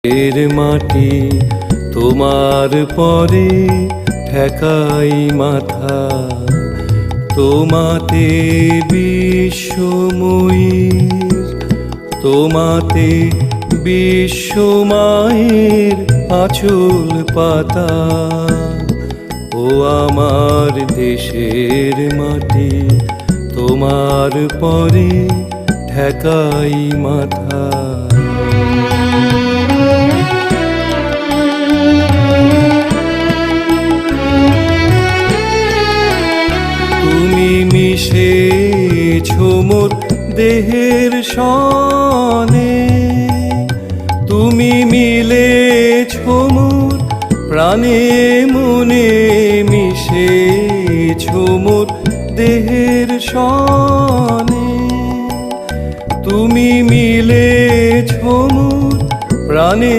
এর মাটি তোমার পরে ঠেকাই মাথা, তোমাতে বিশ্বময়ীর, তোমাতে বিশ্বমায়ের আঁচল পাতা। ও আমার দেশের মাটি তোমার পরে ঠেকাই মাথা। তুমি মিশেছো মোর দেহের সনে, তুমি মিলেছো মোর প্রাণে মনে, মিশেছো মোর দেহের সনে, তুমি মিলেছো মোর প্রাণে